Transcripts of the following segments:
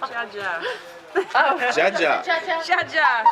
Jaja. Oh. Jaja. Jaja.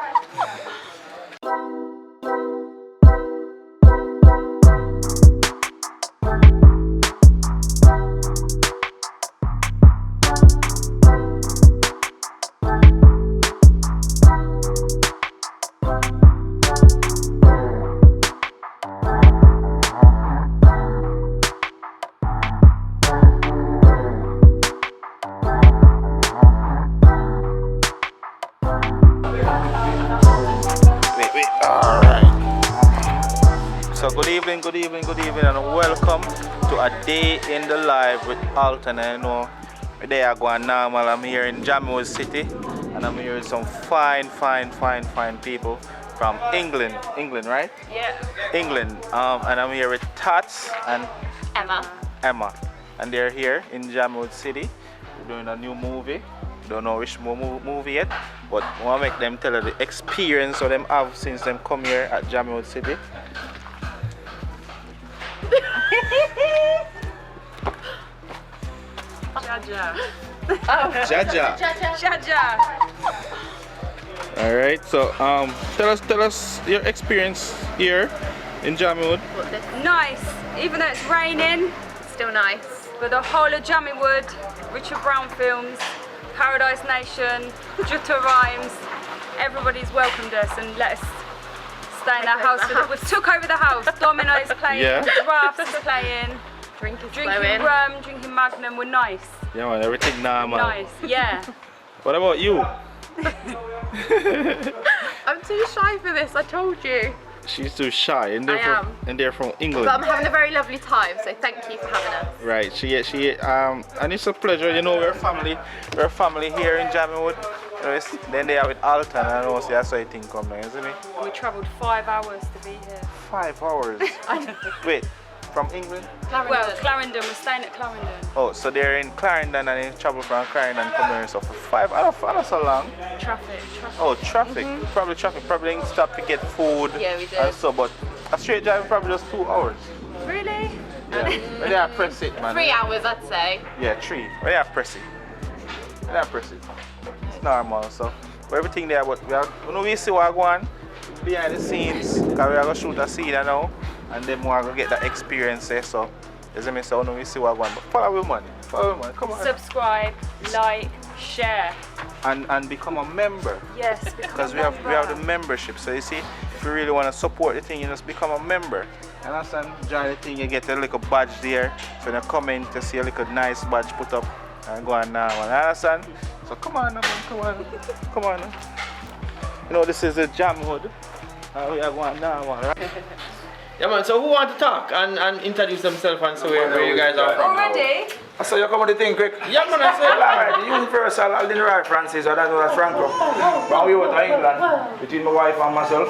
So good evening, and welcome to a day in the life with ALTON. I know they are going normal. I'm here in Jammiwood City, and I'm here with some fine people from England, right? Yeah. England. And I'm here with Tats and Emma. and they're here in Jammiwood City. We're doing a new movie. Don't know which movie yet, but I want to make them tell us the experience of them have since them come here at Jammiwood City. Jaja. Oh. Jaja. Jaja. All right. So tell us your experience here in Jammiwood. Nice. Even though it's raining, Still nice. but the whole of Jammiwood, Richard Brown Films, Paradise Nation, Jutta Rhymes, everybody's welcomed us and let us stay in their house. We took over the house. Domino's playing, Yeah. Rafts is playing, Drinking drinking rum, drinking Magnum. We're nice. Yeah, man. Everything normal. Nice. Yeah. What about you? I'm too shy for this, I told you. She's too shy, and I am. they're from England. But I'm having a very lovely time, so thank you for having us. Right. And it's a pleasure. You know, we're family here in Jammiwood. You know, then they are with ALTON, and I know that's how you think come now, isn't it? We travelled 5 hours to be here. 5 hours. Wait, from England? Well, Clarendon. We're staying at Clarendon. Oh, so they're in Clarendon and they travel from Clarendon come here, so for 5 hours, not so long. Traffic. Oh, traffic. Probably traffic. Probably didn't stop to get food. Yeah, we did. And so, but a straight drive probably just 2 hours. Really? Yeah. When they have press it, man. 3 hours, I'd say. Yeah, 3. When they have press it. When they have press it. It's normal, so. But everything there, but we see what go on behind the scenes, because we are going to shoot a scene now, and then we are going to get that experience there, so. You see me, so we see what go on. But follow man. Come on. Subscribe, like, share. And become a member. Yes, Because we have the membership. So you see, if you really want to support the thing, you just become a member. And understand, join the thing, you get a little badge there. So when you come in to see a little nice badge put up and go on now. Understand? So come on, man, come on. You know, this is a Jammiwood. We are going now, right? Yeah man, so who want to talk and introduce themselves and say where you guys are from? Already? I saw you come with the thing quick. Yeah man, I say Alright, the Universal Aldinari Francis, I don't know that Fronco. From we out of England, between my wife and myself,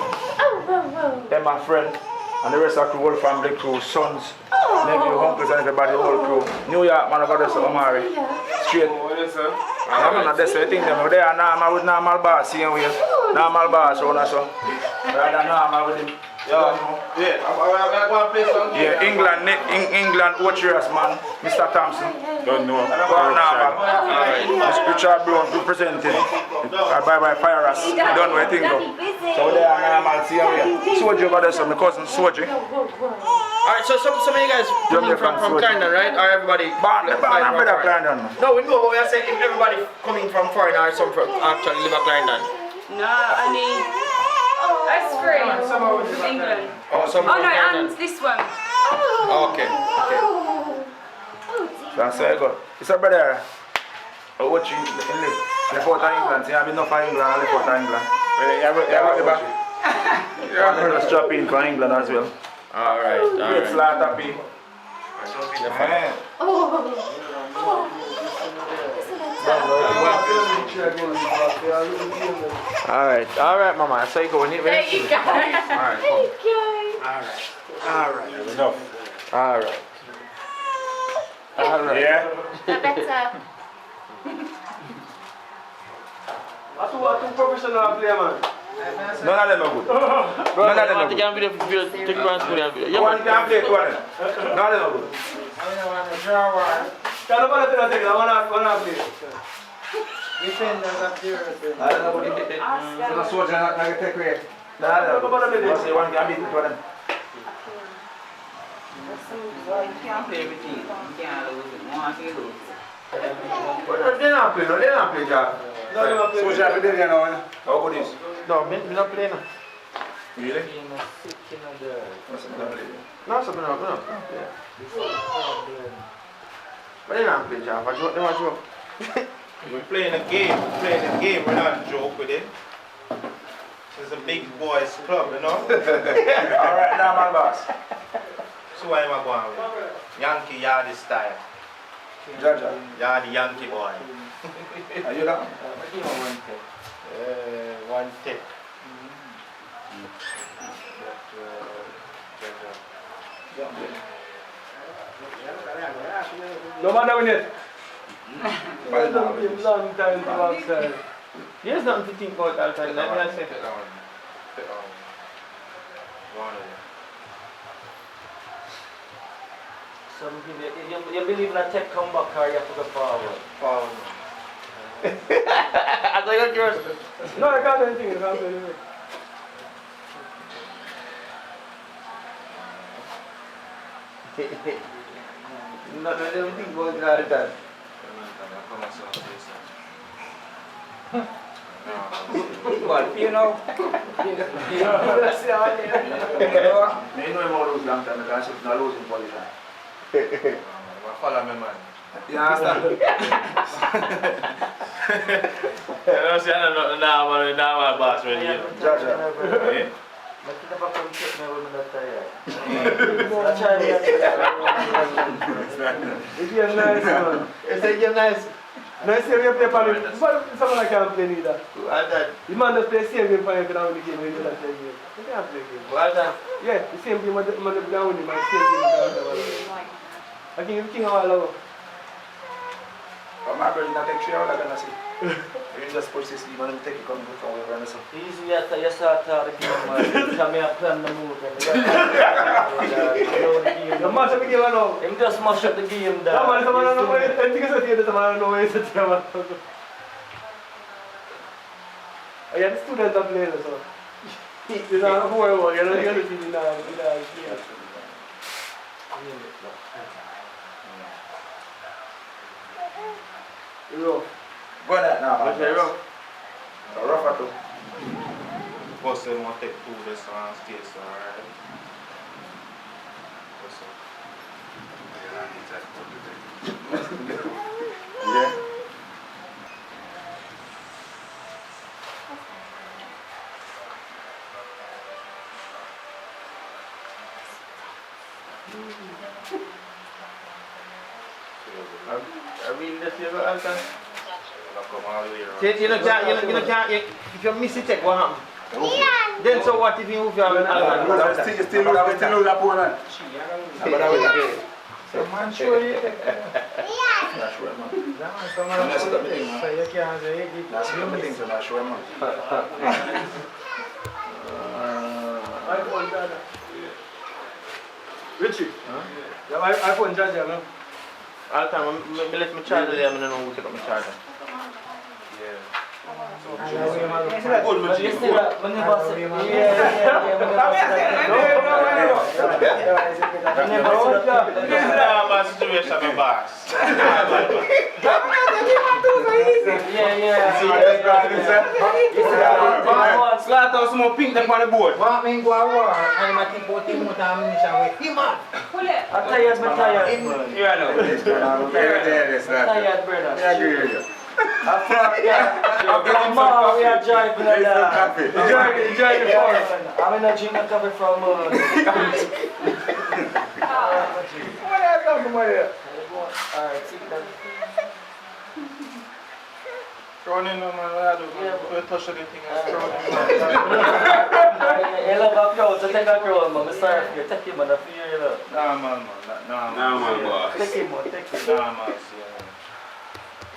and my friend, and the rest of the whole family crew, sons, nephew, uncles, and everybody, the whole crew. New York, man, about this Omari. Straight. I'm not this thing, them. They are normal with normal bars, seeing we normal bars, so on so. Rather normal with him. Yeah, England, watchers, man. Mr. Thompson. Don't know. Richard Brown representing. Bye Fire Us. Don't know anything though. So they are normal, see how we Soji over there, so my cousin Soji. Alright, so some of you guys coming from Clarendon, right? Or everybody? Born and bred at Clarendon. No, we know, but we are saying if everybody coming from foreign or some from actually live at Clarendon. No, only us three from England. Oh, some Oh from no, Clarendon. and this one. Okay. That's how I go. It's a brother. I watch you in the Fort of England. See, I've been enough for England, I live Fort of England. I'm going to strap in for England as well. Alright. Flat happy. Alright, mama. So you go. There you go. Alright, There you go. Alright. Enough. Alright. Yeah. Better. That's what professional play, man. None of them are good. None of them are good. One can play two of them. None of them are good. Cara, para te la tecla, van a abrir. So the soldier not gonna take away. Nada, no para Because te. they want to beat it for them. They're not playing, Jack. No, they're not playing. Soldier have to do it now. How good is? No, me not play now. Really? What's the double? No, something no. But they not play, Jack. I joke, they want joke. We're playing a game. We're not joke with it. It's a big boys club, you know. Alright, now my boss. So what am I going with? Yankee Yardy style. Jaja. Yardy Yankee boy. Are you down? One tip. No matter when it. Bye now. Long time to outside. There's nothing to think about all time. Let me say. You believe in a tech comeback or you have to go forward? I thought you yours. No, I can't do anything. I can't do anything. Not everything going all the time. What, you know? Me know him all lose long time because he's not losing position. Follow me, man. You understand? You know, see, I'm not boss ready. Jaja. But you never come check me when I'm not tired. I try It's a nice one. It's a game nice. No, it's a real play for him. But someone I can't play neither. Well done. The man just play same game for him without the game when he doesn't play game. He can't play game. Well done. Yeah, the same game when the down with him, and same game without him. I think he's king all over. But my brother not take 3 hours, I'm gonna say. You just put this even and take it coming from over and so. easy after you start the game, man. Tell me I plan the move. The match of the game now. Him just mash up the game there. Someone don't know where I think it's a theater, someone don't know where it's a theater. I had the students that play so. You know who I was, you know, you got to see the rough. Go on that now. What's that rough? So rough at all. Boss said want to take 2 this on stage, so alright. What's up? Yeah. I mean, this year, Alton. Come all the way around. You know, can't, if you miss it, check what happened. Then so what if you move your Alton? You still lose that opponent. So man, sure you take Not sure, man. That's the thing, man. so you can't say it. That's the thing, so not sure, man. iPhone charger. Richie? Yeah, iPhone charger, man. Alton, me let me charge there, I don't know who take up my charger. But you still when you boss it. This is not my situation, my boss. Slaughterhouse more pink than on the board. What mean go war? I'm a keep out him with him man. Pull it. I'm tired, man. Tired, brother. I agree with you. Mama, we are driving like that. Enjoy the forest. I'm in a drink a coffee from What else come from here? Alright, see that. Thrown in, man. I don't touch anything. You love a crowd, so take a crowd, man. I'm sorry for you. Take him on the fear, you know. Nah, man. Nah, man, boss. Take him, man. Take him. Nah, man.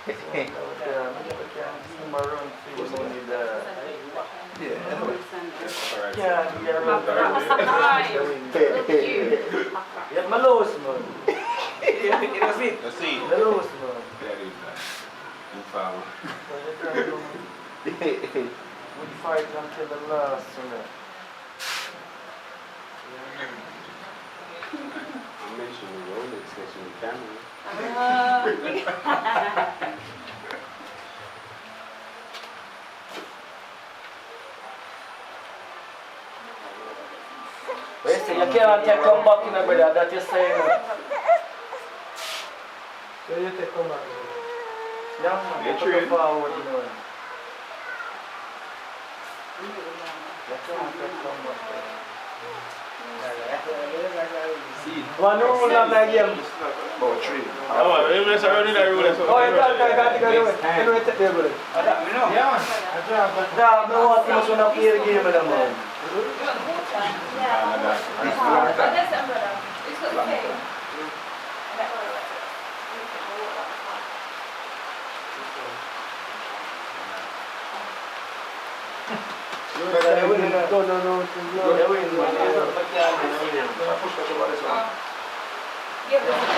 I never can see him around for you money there. Yeah, we are around. Right. Yeah, my lowest, man. Let's see. The lowest man. We fight until the last one. I mentioned the Rolex section in camera. Listen, you can't take come back in a brother, that you say. So you take come back. Yeah, man. Get Put true. it forward, you know. You can't take come back. One rule of the game. About 3. Oh, you just already that rule. Oh, you can't go away. You know, take the bullet. Yeah, man. Nah, I want to when I play the game with them, man. There's the umbrella. It's got the key. Yeah, but it's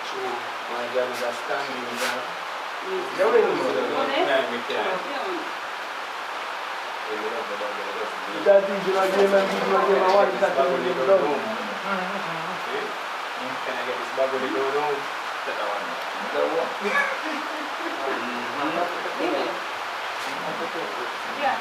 cool. My job is a standing job. That is your game and this your game. I want that to be done. Can I get this bag with the door down? Take that one. Yeah.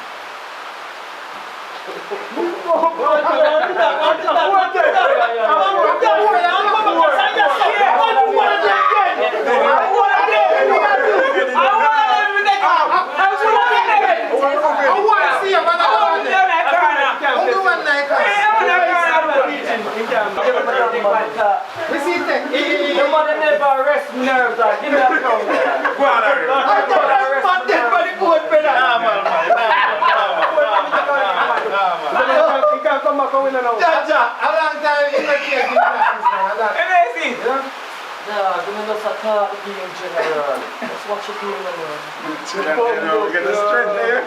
Get the strength there.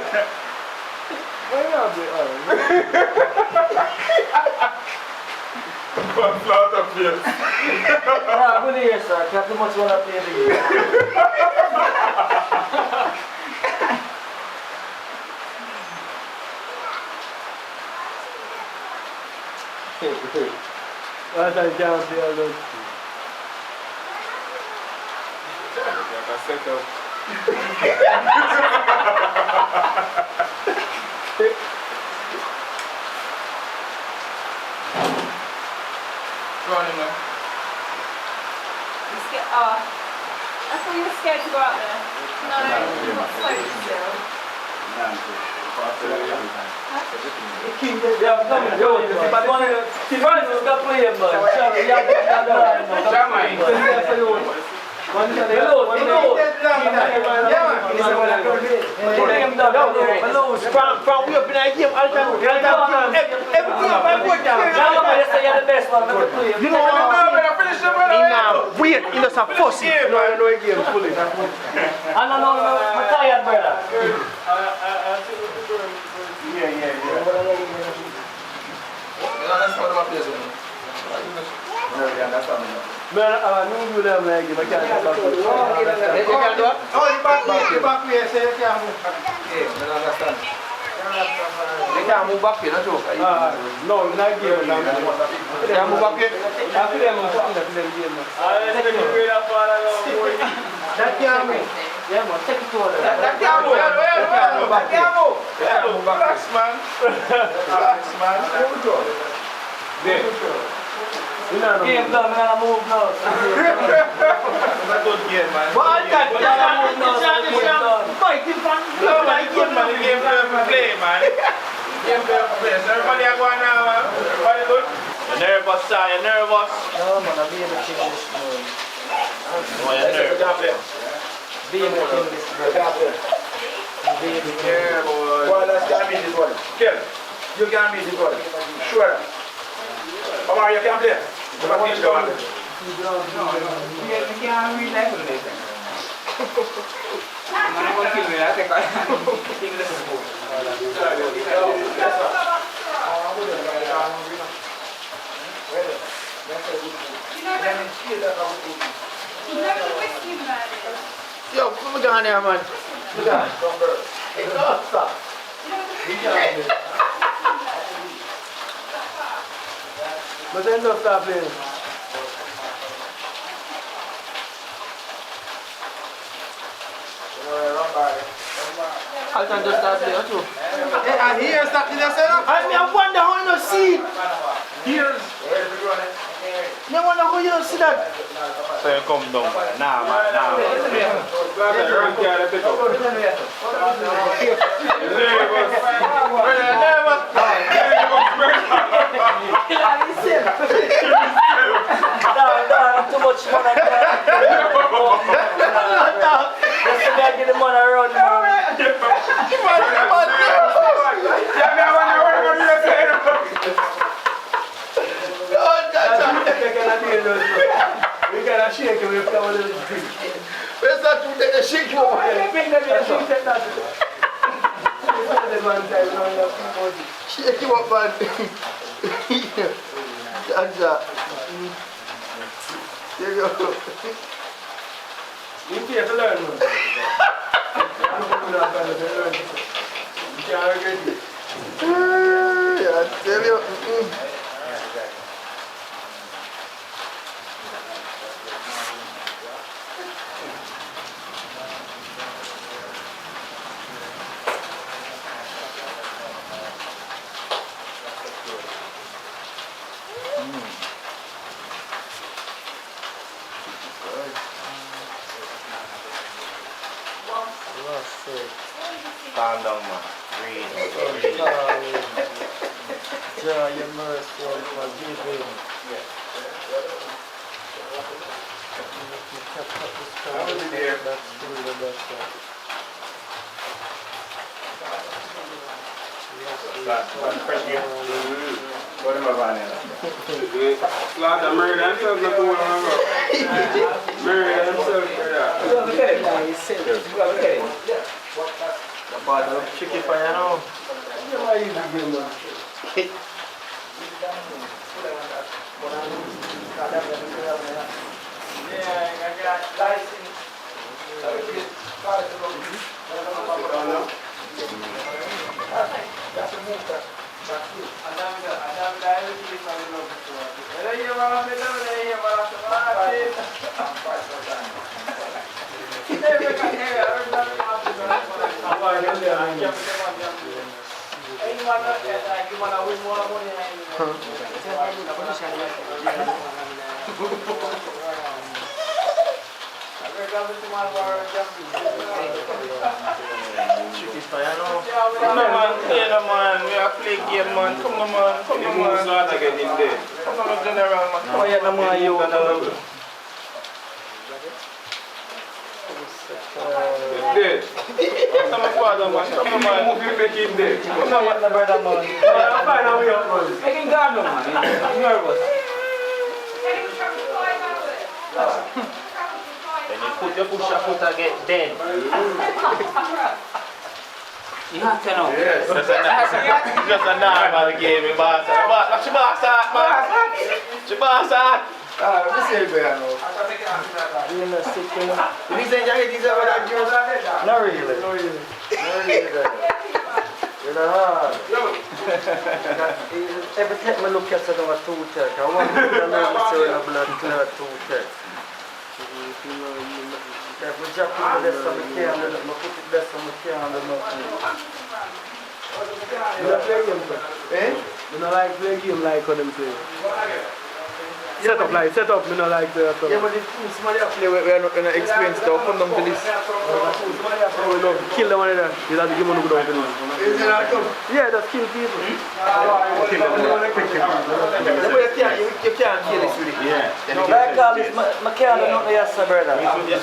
One flout up here. Good here, sir. Can't too much want to play the game. What I can't play a lot. Running, man. You scared? Oh, I thought you were scared to go out there. No, you're not so still. Yeah, come on, go. But one of the Francis got play him, man. From we up in a game, Alton, everything up and good down. You know what? Weird, he does a fussy. No, I know a game fully. I'm tired, brother. Man, I knew you them like you, but can't get back. You can do it? Oh, you back here, say you can't move. Yeah, I understand. You can't move back here, not joke. No, you're not giving them. You can't move back here? I feel them something that them give me. That can't move. Yeah, man, take it to her. That can't move. That can't move back here. You can't move back here. Relax, man. Relax, man. There. Game done, I'm gonna move now. It's a good game, man. But I can't I'm done. fighting fan. No, man, it's good, man. The game fair to play, man. Game fair to play. So everybody are going now, man. Everybody good? You're nervous, sir. You're nervous. No, man, I'll be able to change this now. Oh, you're nervous. Be able to change this now. Yeah, boy. Boy, let's get me this one. Kill. You can beat this one. Sure. Come on, you can play. You can teach them. You can't read like anything. I'm going to kill me. I think this is good. Yo, put me down there, man. Put down. Hey, stop. But then don't stop playing. Alton just start playing too. Hey, and here's that in the center. I wonder how you don't see. Here's. I wonder how you don't see that. So you come down. Nah, man. Too much fun. Let's get the money around. We gotta shake him if come a little bit. Where's that to take a shake you? Shake him up, man. Ganja. There you go. You have to learn, man. You can't regret it. Yeah, I tell you. Calm down, man. Breathe. Jah, your mercy, forgive him. Slaughter murder himself, not to one of murder himself for that. The bottle of chicken for you now. Come on, man. Play no man. We are play game, man. Come on, man. Come on, man. Slaughter get in there. Come on, general, man. Oh, yeah, no more you. Dead. Come on, father, man. Come on, man. Move him back in there. Come on, my brother, man. I'm fine, I'm here. Make him go, man. I'm nervous. When you put your push up, I get dead. You have to know. Yes. Just a normal game, boss. She boss out, man. She boss out. This is where I know. You're not sick, you know. You think these are what I do? Not really. No, really. You're not hard. Every time I look at it, I'm a two-tech. I want to know the blood clot two-tech. If we drop in the left of the can, I put it left of the can, I you don't play game, sir? Eh? You don't like play game like how them play. Set up, you don't like the Yeah, but if somebody up play, we're not going to experience it. Come down to this. we love to kill them on there. You have to give them a good one to this. Is it not come? Yeah, that's kill people. You can't kill this with it. Yeah. Like all this, I can't do nothing else, brother. It's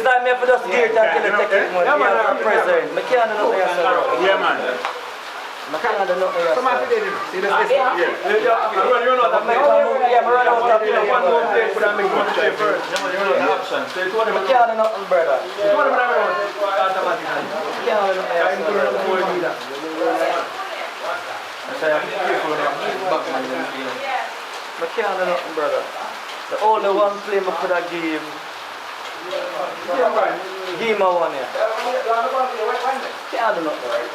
like me for just gear that kill the technique money. Yeah, president. I can't do nothing else, brother. Yeah, man. I can't do nothing else. Come on, see this. Yeah, I run out of time. One more play for that, make one play first. I can't do nothing, brother. I can't do nothing else. I can't do nothing, brother. The only one play I could have give him. Give him a one here. Can't do nothing, right?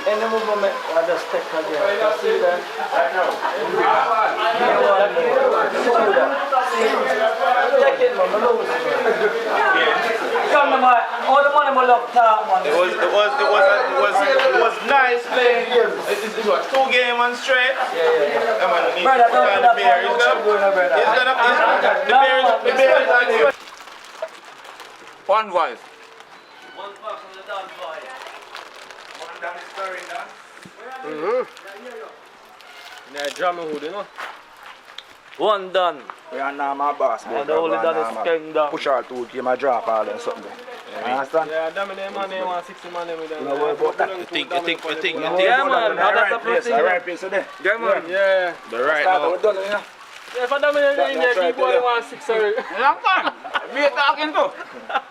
And the movement, I just take again. See that? Take it, man. Come on, man. All the money I love talk, man. It was nice playing. It was 2 games on straight. Yeah. Brother, don't the beer. The beer is on here. One voice. One box on the dance boy. One down is stirring down. Yeah, Jammiwood, you know. One done. We are now my boss. And the only done is King down. Push all 2 game, I drop all and something. You understand? Yeah, damn it, man, they want 60 man with them. No worry about that. You think. Yeah, man. That's the place. thing. Right place today. Yeah, man. Yeah. The right Start now. with done, you know. Yeah, for them in there, people they want 6 already. Long time. We talking to.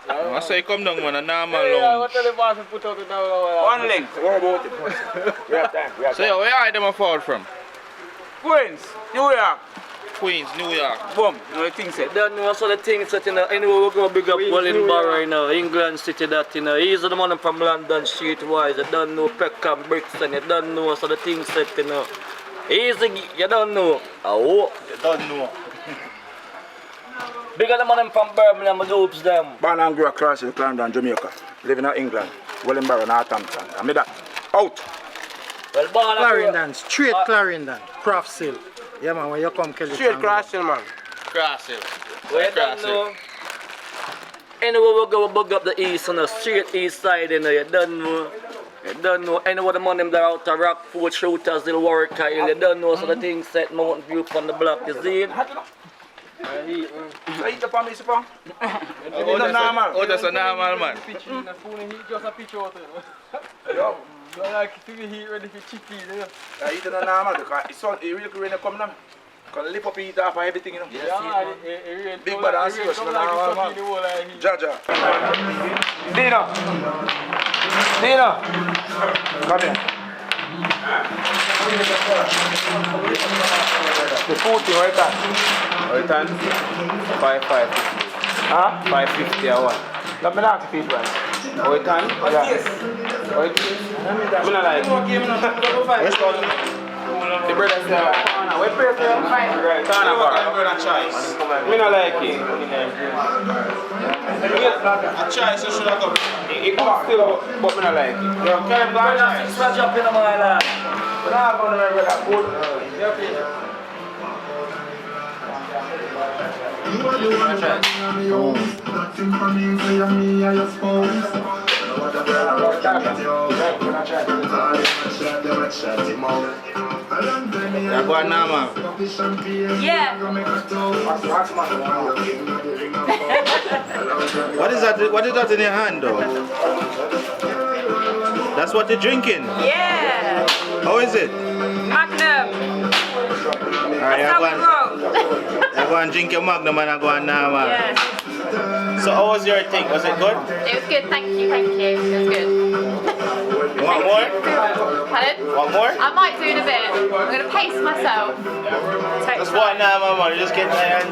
I say come down, man, a normal Yeah, long. what tell the boss to put out it now? One link. Worry about it. We have time. We have So time. where are them forward from? Queens, New York. Queens, New York. Boom. You know the thing said. Don't know so the things that, you know, anyway we're going to big up Wellingborough right now, England City that, you know, he's the man from London streetwise, you don't know Peckham, Brixton, you don't know so the things that, you know, easy, you don't know. Oh. You don't know. Bigger the man from Birmingham, the hoops them. Born and grew across in Clarendon, Jamaica. Living in England. Wellingborough, Northampton. I made that. Out. Well, born and grew- Clarendon, straight Clarendon, Craft Hill. Yeah man, when you come kill it. Straight cross hill, man. Cross it. Well, you don't know. Anyway, we'll go bug up the east on the straight east side, you know, you don't know. You don't know. Anyway, the man them there out of Rockford shooters, they'll work out. You don't know, so the thing set Mountain View on the block, you see it? So eat the palm, Mr. Pong. Oh, that's a normal man. The phone heat just a picture out there. Yo. You like to be heat ready for chicken, you know. I eat it normal because it's so, it really rain come now. Can lift up eat off everything, you know. Yeah, it Big bad and serious, no normal man. Jaja. Dino. Come here. The food thing, right there. Right on. 550. Huh? 550 a one. Let me not to feed right. Right on. Yeah. Right. I'm not like. Where's the The brother said, "Where pay for your right? Corner bar. choice? Me not like it. A choice, you should have come. It comes still, but me not like it. You're kind of blind. Six for jumping on my lad. But I'm going to remember that food. You're going now, man. Yeah. What is that? What is that in your hand, though? That's what you're drinking. Yeah. How is it? Magnum. Alright, That's how we you're going to drink your Magnum and I'm going now, man. Yes. So how was your thing? Was it good? It was good, thank you. It was good. You want more? Pardon? Want more? I might do in a bit. I'm going to pace myself. Just one now, man. You just get there and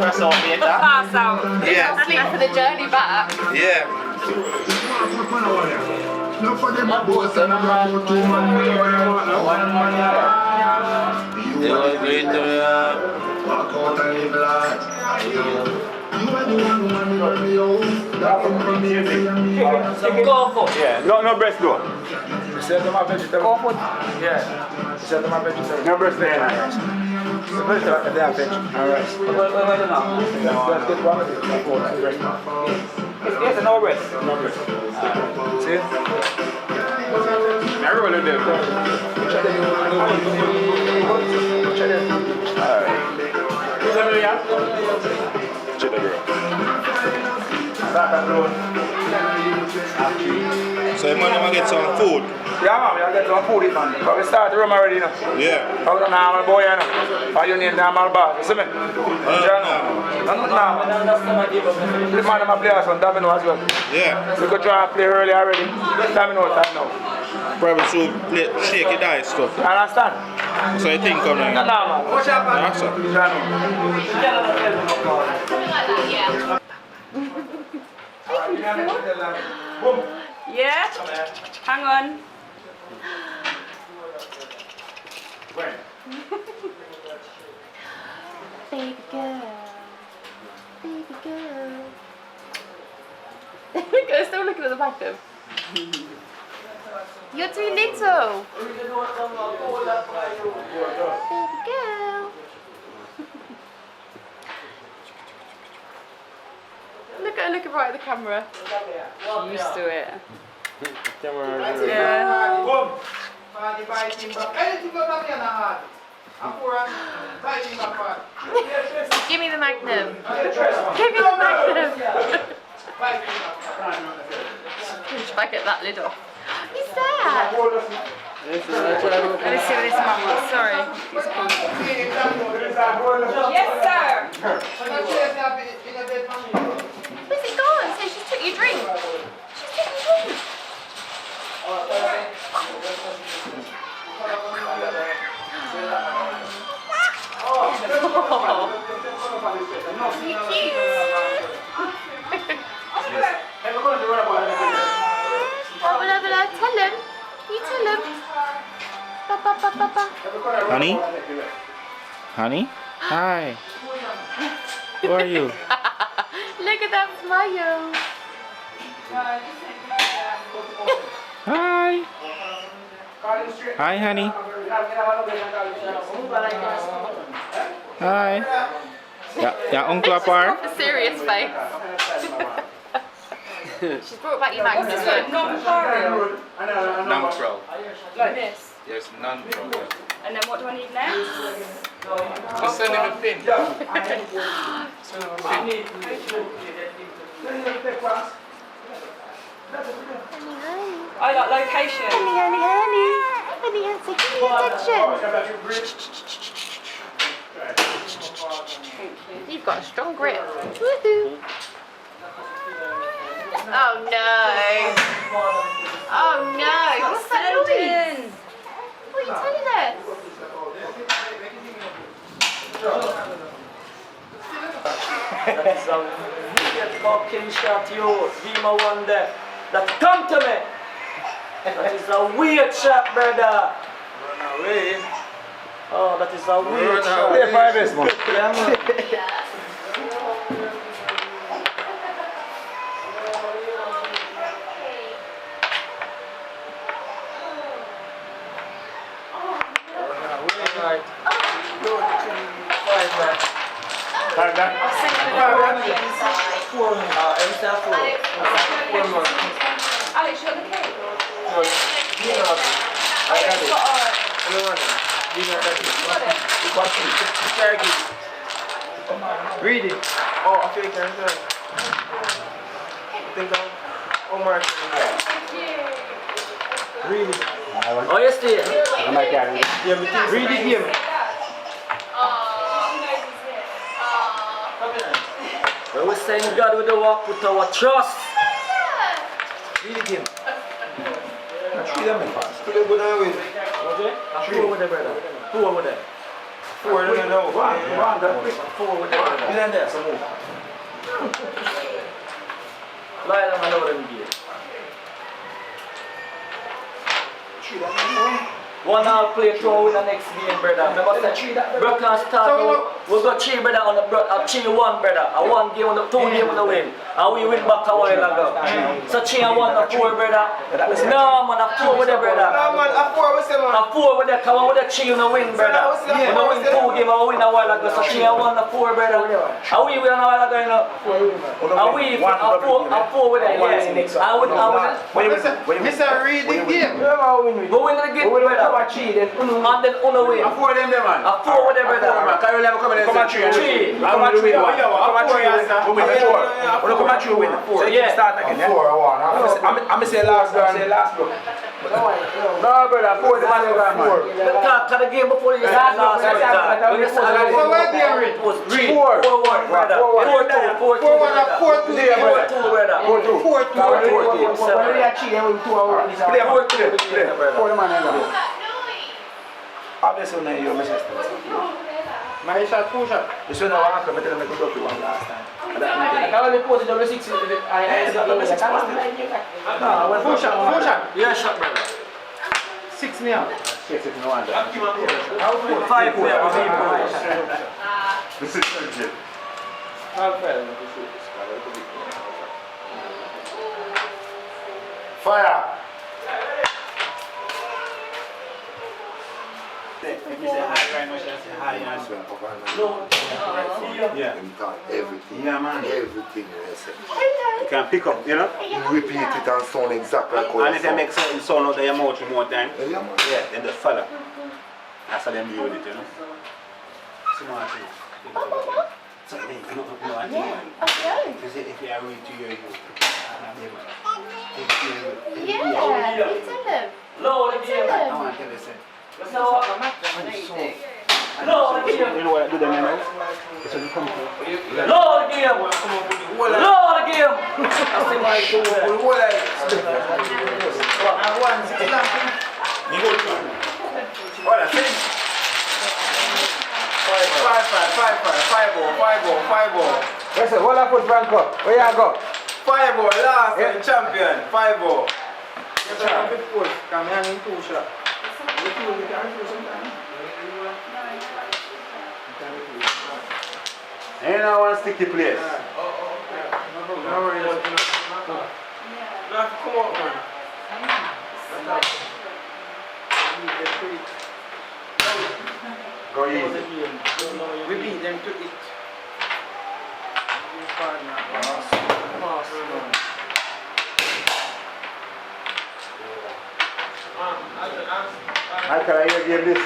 press off later. Pass out. Yeah. Sleep for the journey back. Yeah. They were great to walk out and live large. You are the one who want me Some coffee. Yeah, no breast though. You said them are vegetable. Coffee? Yeah. You said them are vegetable. No breast there. The vegetable, they are veg. Alright. Let's get one of it. Yes, no breast. No breast. See? I roll it there. Alright. Who's that here? Check the girl. So you man get some food? Yeah man, we get some food man. But we start the room already now. Yeah. How the normal boy you know? How you need normal bar, you see me? Yeah, no. The man play us on domino as well. Yeah. We could try and play early already. Domino time now. probably should shake your dice stuff. Understand? So I think of like, No, man. What's up, man? yeah, so. Yeah? Hang on. Baby girl. Baby girl. Look, I'm still looking at the back of. You're too little. Baby girl. Look at her looking right at the camera. She's used to it. Camera. Yeah. Give me the magnum. Give me the magnum. Pinch back at that lid off. Who's that? Let me see what this man wants. Sorry. Yes, sir. Where's it gone? So she took your drink. She took your drink. You cute. Oh, blah. Tell him. You tell him. Ba. Honey? Honey? Hi. Who are you? Look at that smile. Hi. Hi, honey. Hi. Yeah, Uncle Apar. A serious face. She's brought back your magnum. Non-pro. Like this. Yes, non-pro. And then what do I need next? Just send him a pin. I like location. Honey, so give me attention. You've got a strong grip. Woohoo. Oh no. Oh no. What's that noise? What are you telling us? That is a weird fucking shot, you. Give me one there. That come to me. That is a weird shot, brother. Run away. Oh, that is a weird shot. Play for this, man. Yeah, man. Right. Alex, you got the cake? Read it. Oh, I feel like I think I'm Omar. Read it. Oh, yes, dear. Read it here. When we say in God, we don't walk with our trust. Read it here. Three of them fast. Three good and win. Okay? Four with the brother. Four with them. Four of them now. Four with the brother. Get in there, some more. Lie down and over them gear. One hour play throw in the next game, brother. Remember that Brooklyn start, we got 3 brother on the 3-1 brother. A 1 game on the 2 game on the win. And we win back a while ago. So 3-1 a 4 brother. No man, a 4 with the brother. No man, a 4 with them. A 4 with the come on with the 3 on the win brother. We don't win 2 game and we win a while ago. So 3-1 a 4 brother. And we win a while ago, you know. And we a 4 with the Mr. Read the game. we win the game brother. And then on the way. A 4 of them there, man. A 4 with the brother. Can you come in and say 3? Come at 3 win. Come at 3 win. We win the 4. When you come at 3 win. So you can start again. 4 or 1. I'm going to say last block. No, brother, 4 man is man. Can the game before you start last week? So what game read? It was 4-1, brother. 4-2, 4-2, 4-1, 4-2, yeah, brother. 4-2, brother. 4-2. Play 4 man is man. Obviously, you're missing. My shot, 2 shot. You should have asked me to make a ducky one last time. I only posted W6. I no, 4 shot. Yeah, shot, brother. 6 now. 6 no one. 5 there was This is legit. Fire. Yeah. Everything. Yeah, man. Everything you say. You can pick up, you know? You repeat it and sound exactly like how And you if you make certain sound out of your mouth more time, Yeah, man. yeah, then just follow. That's how them do with it, you know? Smart thing. So then, you know what I think, man? If you are read to your youth, Low the game. I want to tell you something. Low the game. You know what I do them, you know? It's when you come to Low the game. Low the game. I see my two. You go to it. What I think? 5-0. Listen, what I put Fronco? Where you go? 5-0, last and champion. 5-0. Come here in 2 shot. Ain't no one sticky place. No worries. Come on, man. Go easy. We beat them to it. How can I hear this?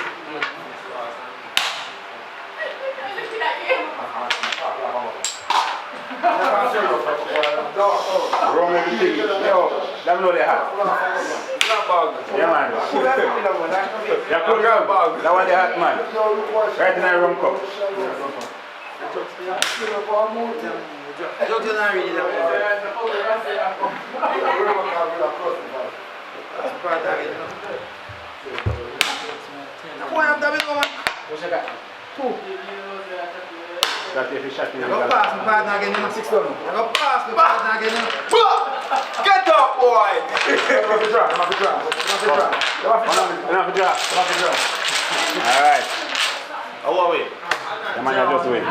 Wrong everything. Yo, let me know they have. Yeah, man. Yeah, cool girl. That one they hot, man. Right in the rum cup. That if you shot in the Pass me partner again in 6 down. Pass me partner again. Get up, boy! I'm off the draw. Alright. How are we? The man you just win.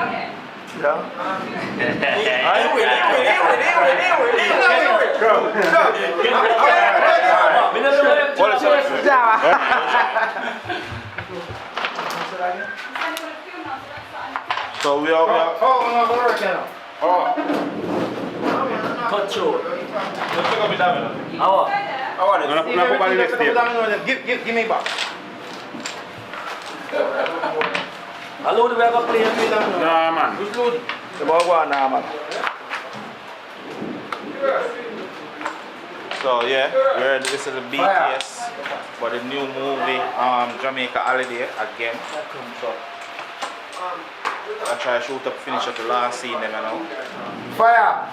So we are. Control. Let's pick up the domino. How are Give me back. Hello, the way I go play. Nah, man. The ball go on now, man. So yeah, this is the BTS for the new movie Jamaica Holiday again. So I try to shoot up, finish up the last scene then, you know. Fire!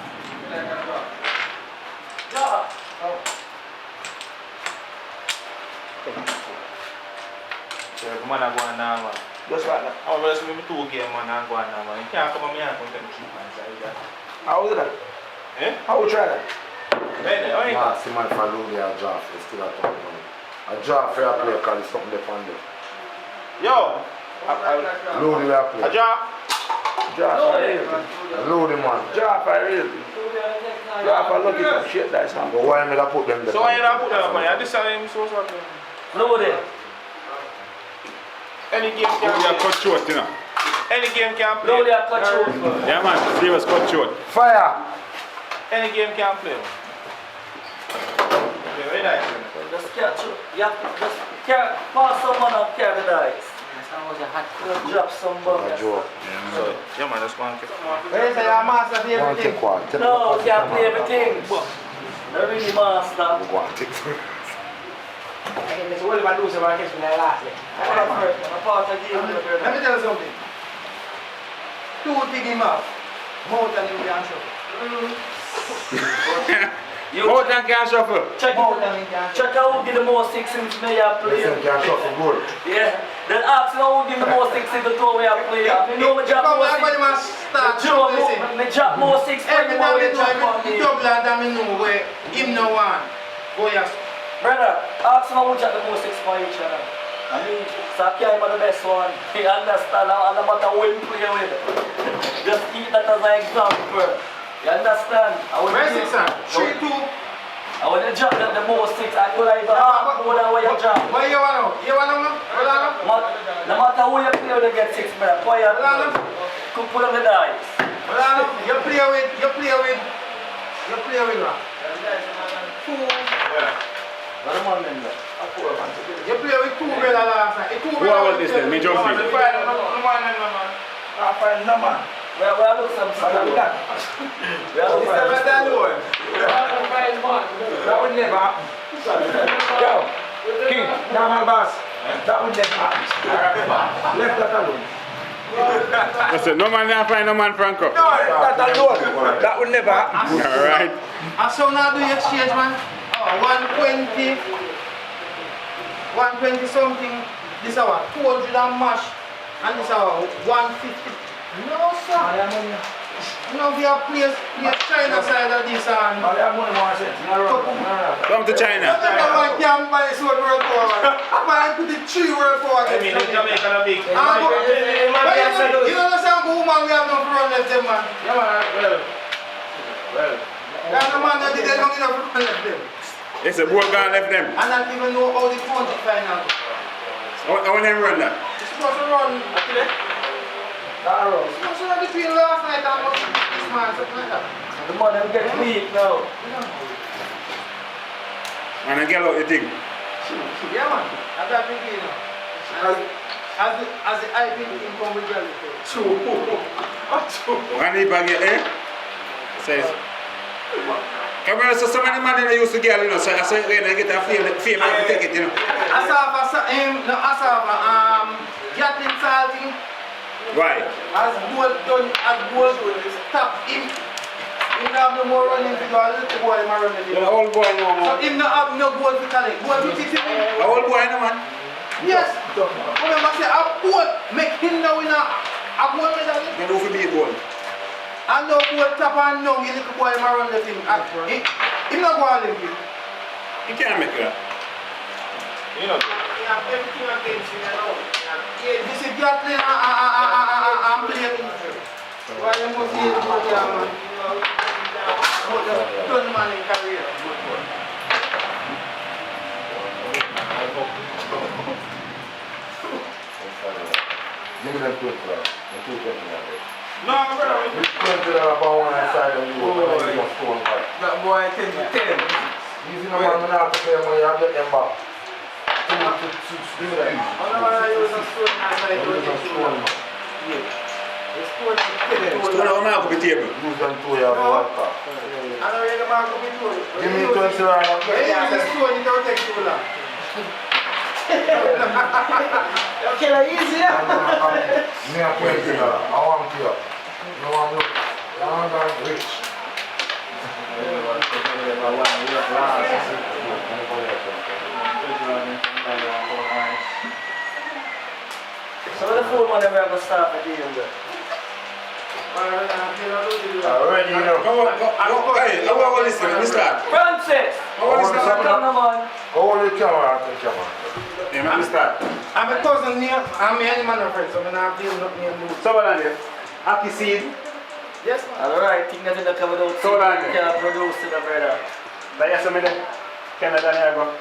So the man are going now, man. Just like that. I'm going to see 2 games, man, and going now, man. You can't come on me and come tell me 3 points like that. How was that? Eh? How we try that? Hey, there, hey. Mark, see man for Looney a draft, it's still a top money. A draft for a player because it's something they found there. Yo! Looney a player. A job? Draw for real. Looney man. Draw for real. Draw for lucky for shit that's something. But why me da put them there? So why you not put them up on it? This time so something. No there. Any game can We are play. cut short, you know. Any game can No play. there, control. Yeah, man. Serious cut short. Fire! Any game can play. Okay, very nice. Just catch you. You have to just pass someone up, carry the dice. Just drop some A buggers. joke. So, yeah man, just go and keep. Where is your master of Go and everything? take one. No, you can't play everything. Not really master. Go and take one. will never lose if I catch me like last year. Let me tell you something. Two things him off. Mouth and him can shuffle. Mouth and can shuffle. Check Mouth and him can check out who give the most six in me a play. Listen, can shuffle good. Yeah. Then ask me who give the most six in the two way I play. You know me drop more six. Me drop more six. Every time he try to double and I know where him no one. Go yes. Brother, ask me who drop the most six for each other. I mean, Saki is the best one. You understand? And no matter who you play with. Just eat that as an example. You understand? Where's it, sir? 3-2. I want to drop the most six. I could have even half more than what you drop. What you want now? You want now? No matter who you play with, you get 6 minutes. Why you could put on the dice. You play with what? 2. What am I doing? You play with 2 brother last night. Who are this then? Me jump in. No man. I find no man. We are looking some stuff. That would never happen. Yo, King, now my boss. That would never happen. Left that alone. Listen, no man can find no man Fronco. No, that alone. That would never happen. Alright. I saw now do you exchange, man. 120 something. This hour 200 and mash. And this hour 150. No, sir. No, we have players China side of this and Come to China. I can't buy this world power. I put the 3 world power. I mean, in Jamaica, a big. You understand who man we have no run left them, man? Yeah, man. Well. That's the man that did not enough run left them. It's a boat gone left them. And not even know how the country final. I want them run that. It's supposed to run. It's supposed to run between last night and this man, something like that. The man them get weak now. And I get out the thing. Yeah, man. That's that big, you know. As the IP income with reality. True. When he bag it, says. Come on, so many men that used to get, you know, so when they get a fame to take it, you know. Gatling salting. Right. As goal stop him. He have no more running to do a little boy in my running. The old boy no more. So him not have no goal to collect. Goal to teach him. The old boy no man. Yes. Remember say a goal make him now in a goal medal. You know for be goal. And no goal tap and no you little boy in my running thing. Him not go Olympic. You can't make that. You know. He have everything against him now. This is Gatling and playing. Why you must see the goal there, man? Just turn man in career. Give me that quick, bro. No, brother. About one side of you. That boy 10 to 10. Easy no man, I have to play when you have them back. Stone on mark up the table. Use them to your vodka. Give me 20 rand. Okay, easy. Me a 20 I want you. No one look. I want them rich. So the full one never ever start at the end. Already, you know. Hey, I want to listen. Let me start. Francis! I want to listen. Come on, man. Hold the camera at the camera. Yeah, let me start. I'm a cousin near, I'm a man of friends, so I'm not dealing with me and Luke. So what are you? Happy seed? Yes, man. Alright, think that they're coming out. So long. Can't produce it, brother. But yes, I'm in Canada, there you go.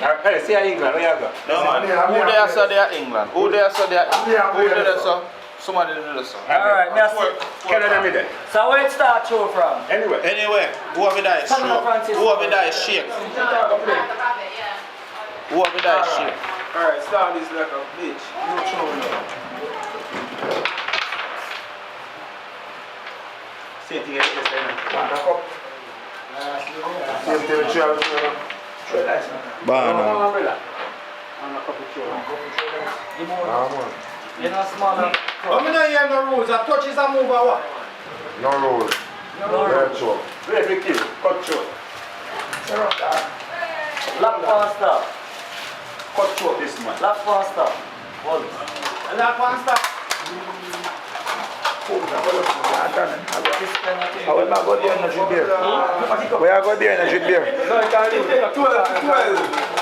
Hey, see England, where you go? No, man. Who there saw they are England? Who there saw they are England? Who there saw? Somebody did this. Alright, me Canada, me there. So where it start show from? Anyway, who have a dice? Come on, Francis. Who have a dice? Shake. Who have a dice? Shake. Alright, start this like a bitch. No trouble. Same thing as this, Same thing, Charles. Bano. And a couple children. You Nah, know, man. you know, smaller. How many hear no rules? A touch is a move or what? No rules. Very true. Very big deal. Cut short. Lock faster. Cut short this man. Lock faster. Hold. And that one stop. I will not go there in a drip beer. Where I go there in a drip beer? No, you can't leave. 12.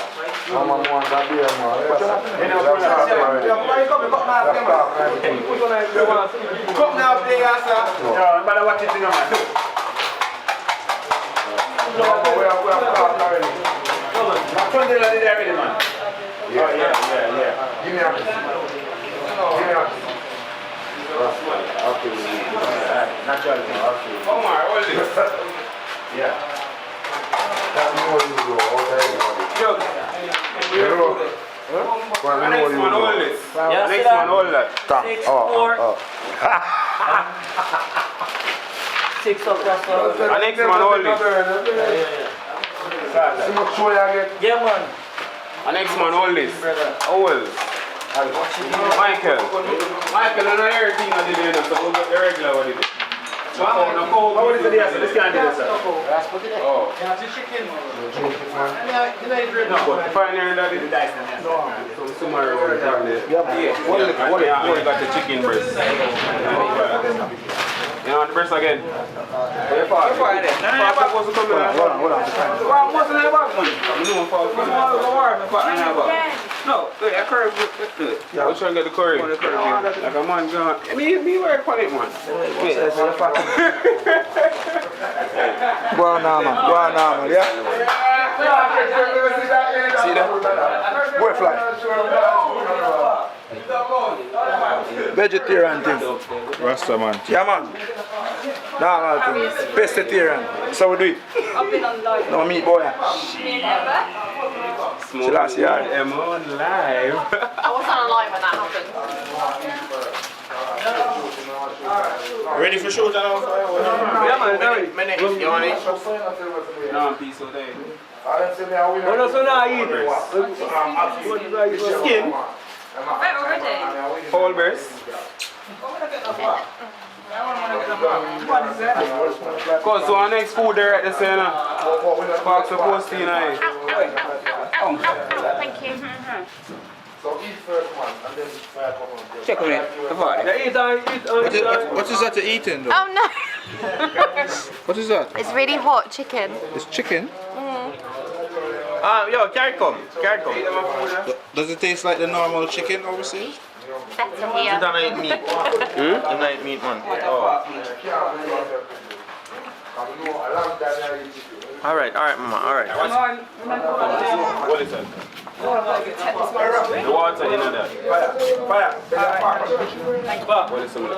I'm on one that beer, man. Come now, play us, sir. Yeah, but what is in your man? We have talked already. $20 did already, man. Yeah. Give me a kiss. Give me a kiss. Okay. Naturally. Okay. Come on, hold it. Yeah. That's more you go. Okay. Next man, hold this. Yes, Next man, hold that. 6, 4. 6 up, that's all. Next man, hold this. See much show you again? Yeah, man. Next man, hold this. Hold. Michael, I know everything I did, so we'll get the regular what it is. How is it there? This can't do this, sir. Oh. No, but the pioneer that is some summer down there. Yeah, only got the chicken breast. You know the breast again? Where are they? I'm supposed to come in. Hold on. Well, what's in the bag, man? I'm doing for no, wait, I curry with it. Yeah, I'm trying to get the curry. Like a man gone. I mean, me work on it, man. Go on now, man. Yeah? See that? Boy fly. Vegetarian thing. Rasta man. Yeah, man. Normal thing. Pescatarian. So we do it. I've been on live. No meat, boy. Me never. She last year. I'm on live. I wasn't alive when that happened. Ready for shoot now? Yeah, man. You want it? No, piece of day. What else do I eat? Skin. Right, already? Whole breast. Cause so our next food there at the center. Sparks supposed to be nice. Thank you. So eat first one, and then fire come on. Check on it. What is that you're eating though? Oh no. What is that? It's really hot chicken. It's chicken? Yo, carrot come. Does it taste like the normal chicken overseas? Better here. You don't eat meat. You don't eat meat, man. Oh. Alright, mama, alright. What is that? The water in there. Fire. What is some of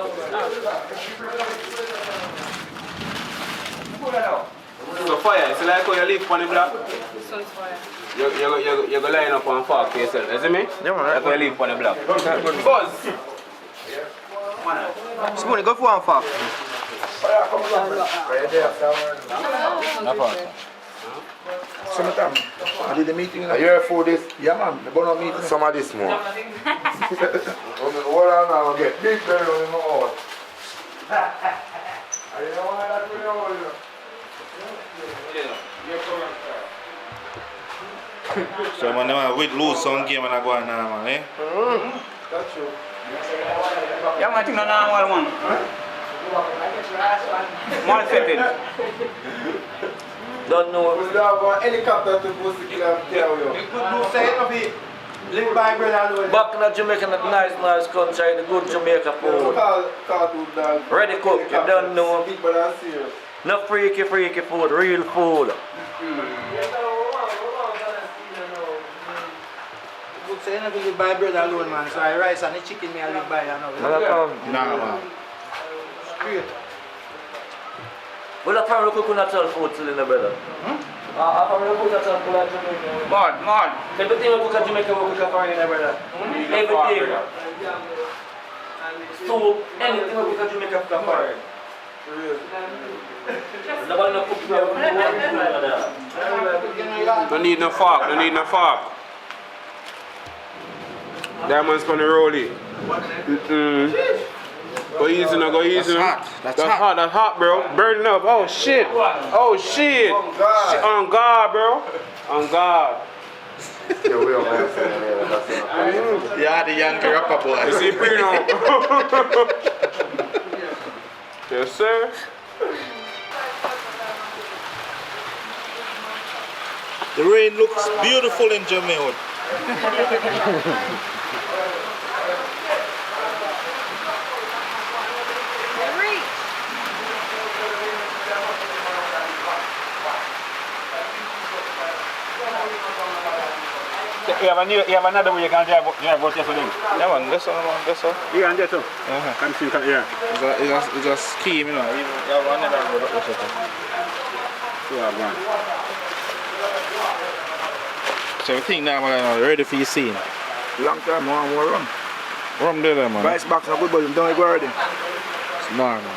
so fire, it's like how you live on the block. This one's fire. You go line up and fork for yourself, you see me? Yeah, man. Like how you live on the block. Buzz! Spoon, go for one fuck. Summertime. I did the meeting. Are you here for this? Yeah, man. The bonus meeting. Some of this more. Hold on now, get big belly on the oil. So man, we lose some game and I go on now, man, eh? That's true. Yeah, man, I think no normal one. One second. Don't know. We have a helicopter to boost the kill and tell you. You could say of it. Live by bread alone. Back in Jamaica, that nice country, the good Jamaica food. Ready cook, you don't know. No freaky food, real food. Good say you live by bread alone, man. So I rice and the chicken me I live by, you know. Nah, man. Straight. Well, I found cook natural food still in the brother. I found cook natural food in Jamaica. Mad. Everything we cook at Jamaica, we cook at foreign in the brother. Everything. So, anything we cook at Jamaica, we cook at foreign. Nobody no cook here. Don't need no fork, Diamond's gonna roll it. Go easy now, go easy now. That's hot. That's hot, bro. Burning up. Oh shit. Oh shit. On God, bro. On God. Yeah, the young rapper boy. You see, pretty now. Yes, sir. The rain looks beautiful in Jammiwood. You have another way you can drive out here for them. Yeah man, this one. You can do too. Come see, yeah. It's a scheme, you know. You have another road up there. So I think now man, ready for your scene. Long time, more run. Rum there man. Rice box are good, but you don't go already. Smart man.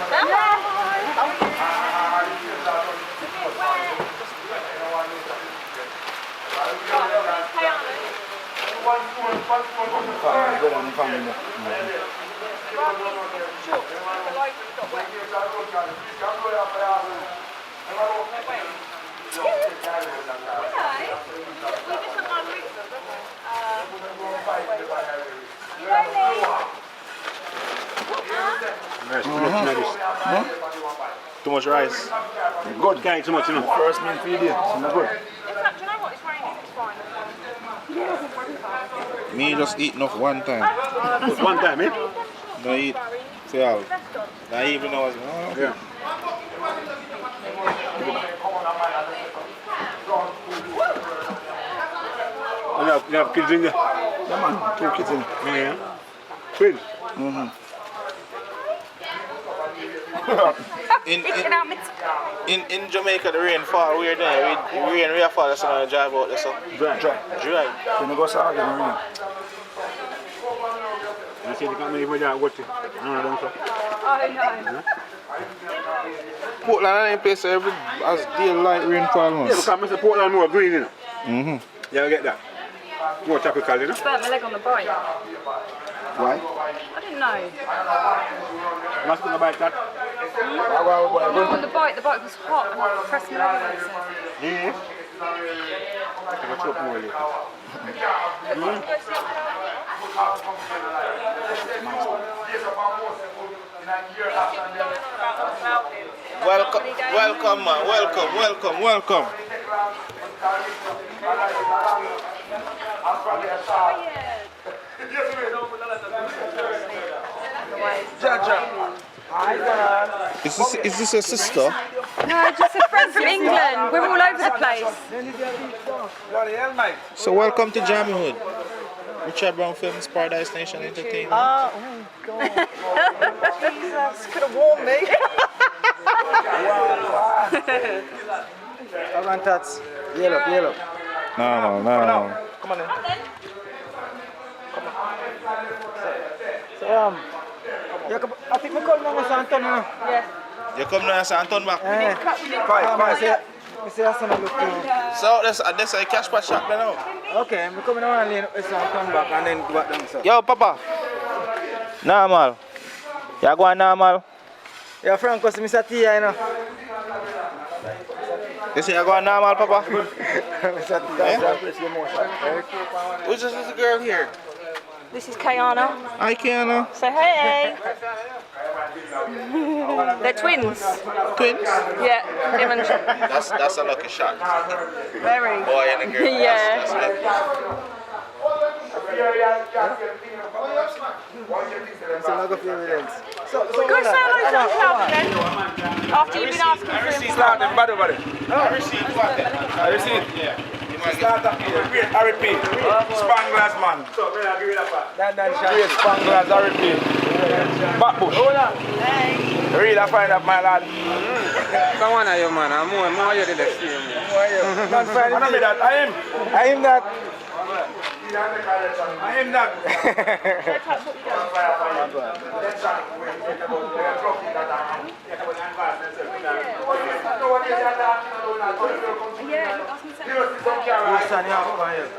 Too much rice. Good, can't eat too much, you know. First meal for you day, so not good. Do you know what? It's raining. It's fine. Me just eat enough one time. One time, eh? Don't eat for all. Not even know what's Yeah. You have kids in there? Yeah man, 2 kids in. Yeah. Twins? In Jamaica, the rain fall. We're there. Rain really fall. So I drive out there. So Dry. dry. Then you go south and rain. You see the company for that, what? No, don't so. Portland ain't place every as daylight rain fall. Yeah, because Mr. Portland more green, you know. You ever get that? More tropical, you know. I burnt my leg on the bike. Why? I didn't know. Must be about that. On the bike was hot and I pressed my leg against it. I'm going to talk more later. Welcome man, welcome. Is this a sister? No, just a friend from England. We're all over the place. So welcome to Jammiwood. Richard Brown Films, Paradise Nation Entertainment. Oh God. Jesus, could have warned me. Come on, Tats. Yellow. No. Come on in. So, I think we call him Anton, you know. Yeah. You come now, Anton back. Five. So that's a cash pot shop now. Okay, we come down and Anton back and then go back down. So. Yo, Papa. Normal. You going normal? Yeah, Fronco, Mr. T, you know. You say you going normal, Papa? Mr. T, Who's this little girl here? This is Kayana. Hi, Kiana. Say hey. They're twins. Twins? Yeah, him and That's a lucky shot. very. Boy and a girl. Yeah. That's lucky. It's a lot of evidence. So Go say hello to Uncle Alvin then. After you've been asking for him. Start them, buddy. I received what then? I receive. Yeah. Start up here. I repeat. Spanglers, man. Great Spanglers, I repeat. Backbush. Read, I find up my lad. Come on, you man. I'm more you did the same. Man, find that. I am that. Yeah, look, ask me something. you stand here over here.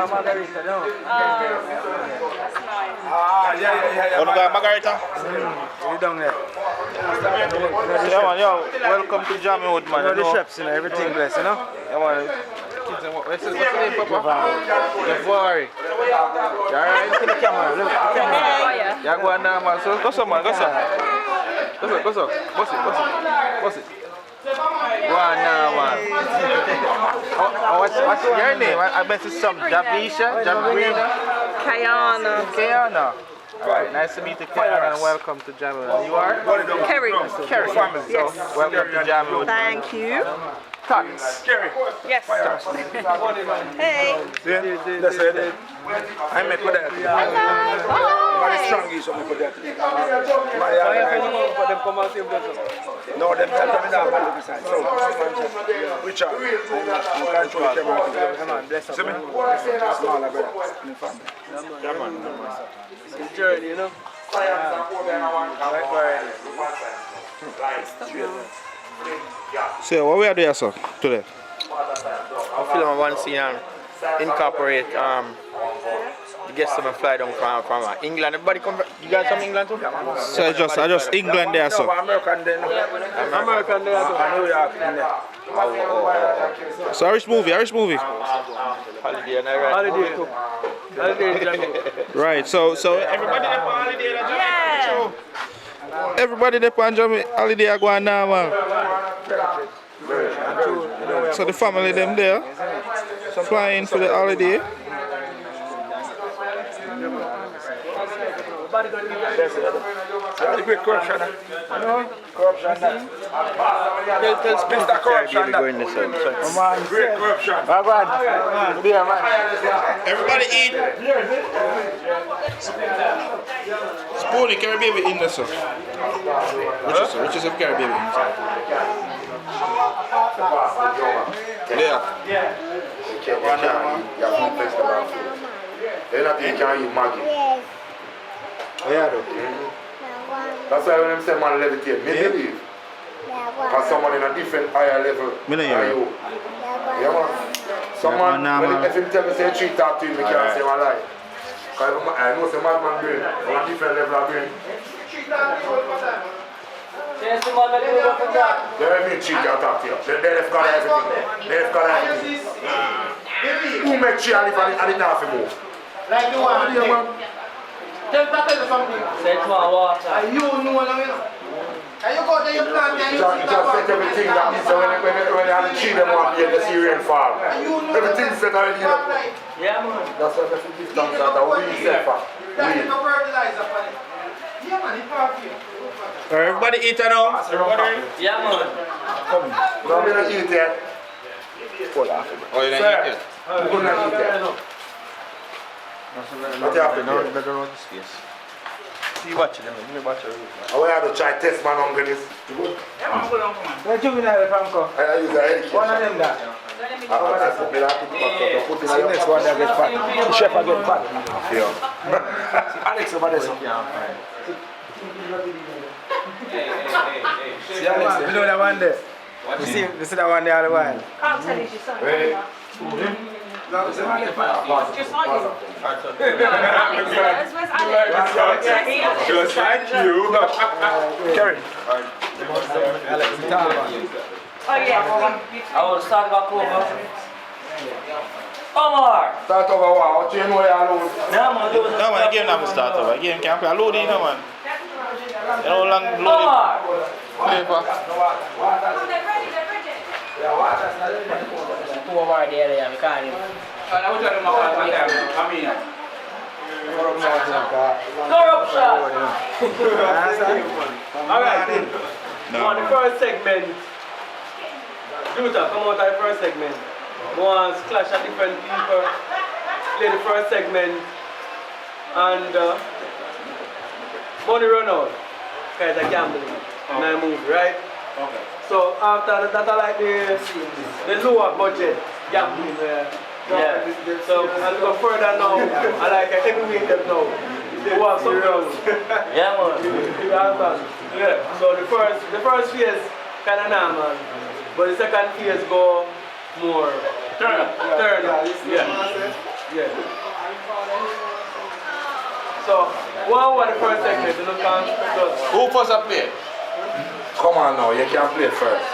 Margarita, no? That's nice. Wanna go Margarita? You down there? Yeah, man, yo, welcome to Jammiwood, man. You know the chefs, you know, everything blessed, you know? Yeah, man. What's the name, Papa? Javari. You alright? Look at the camera, look at the camera. Oh, yeah. Yeah, go on now, man. So, go some, man, go some. Go some. Boss it. Go on now, man. What's your name? I bet it's some Javisha, Jabrina. Kayana. Alright, nice to meet you, Kayana, and welcome to Jammiwood. You are? Kerry. Kerry. Yes. So, welcome to Jammiwood. Thank you. Tats. Yes. Hey. That's it. I met with that. Very strong is on for that. No, them tell me down on the side. So, which are? You can't show the camera. Come on, bless up. See me? Smaller brother in the family. Yeah, man. It's a journey, you know? So, what we are doing, sir, today? I film one scene and incorporate the guests that fly down from England. Everybody come from, you guys from England too? So, I just England there, sir. No, American there. American there too. New York there. So, Irish movie. Holiday and Holiday too. Holiday in Jamaica. Right, so everybody there on holiday, Yeah. everybody there on holiday are going now, man. So the family them there, flying for the holiday. The great corruption. Corruption. Tell Mr. Corruption. Great corruption. Everybody eat. Spoonie, carry baby in there, sir. Which is a carry baby inside. Yeah. They're not taking you Maggie. Yeah, That's why when I'm saying man levitate, me believe. Because someone in a different higher level than you. Yeah, man. Someone, if him tell me say treat that to him, I can't say my lie. Because I know some madman brain, on a different level of brain. They don't mean cheat and talk to you. They have got everything. Who make cheat and it have to move? like you want to man. Tell you something. Say to my water. You know what I mean? And you go to your plant and you Just set everything that means when they have the tree, they want to be in the sea rainfall. Everything's set already. Yeah, man. That's what the gift comes out. We set for. that's no fertilizer for it. Yeah, man, it's perfect. Everybody eat now? Yeah, man. Come. No, we're not eating yet. Oh, you don't eat it? We're not eating yet. What happened there? See watch them, let me watch her. I want to try test my hungriness. Good. Where juvenile Fronco? I use the education. One of them that. I put me that put it See next one that gets fat. The chef will get fat. yeah. Alex over there. See Alex, you know that one there? You see that one there all the while? Can't tell you son. Ready? Just like you. Just like you. Karen. Oh yeah. I will start back over. Omar! Start over what? What you know you alone? No man, the game never start over. The game can't play. I load in, no man. You know how long loading Omar! play for? Over there, we can't even. Corruption! Alright, on the first segment, Luther, come out of the first segment. Once clash at different people, play the first segment, and money run out. Because it's gambling in my movie, right? Okay. So after that, I like the lower budget gambling. Yeah. So I'll go further now. I like a heavyweight them now. They want some girls. Yeah, man. Yeah. So the first phase kind of normal, but the second phase go more Third. Yeah. So, one was the first segment, you look on. Who first up play? Come on now, you can play first.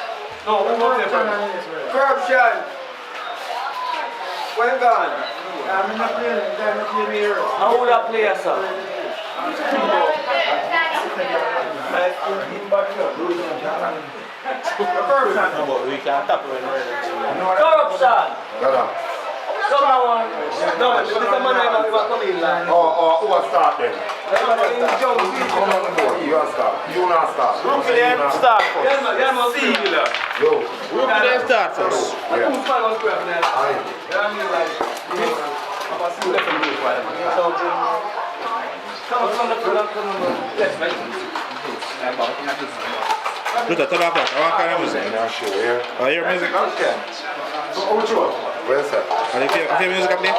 No, who won't play first? Corruption. When gone? I'm not playing, I'm not playing here. How would I play, sir? We can tap it when we're ready. Corruption! Come on! No, this is a man who was coming in. Who will start then? Come on the board, you will start. You not start. Rookie then start first. Yeah, man, see you there. Yo. Rookie then start first. Yeah. Who's fan was square for that? Yeah, I mean like, I'm a school left in the group. So, come on. Yes, mate. Look at turn off that. What kind of music? Yeah, sure, yeah. Oh, your music? Okay. So, which one? Where's that? Are you play music up there?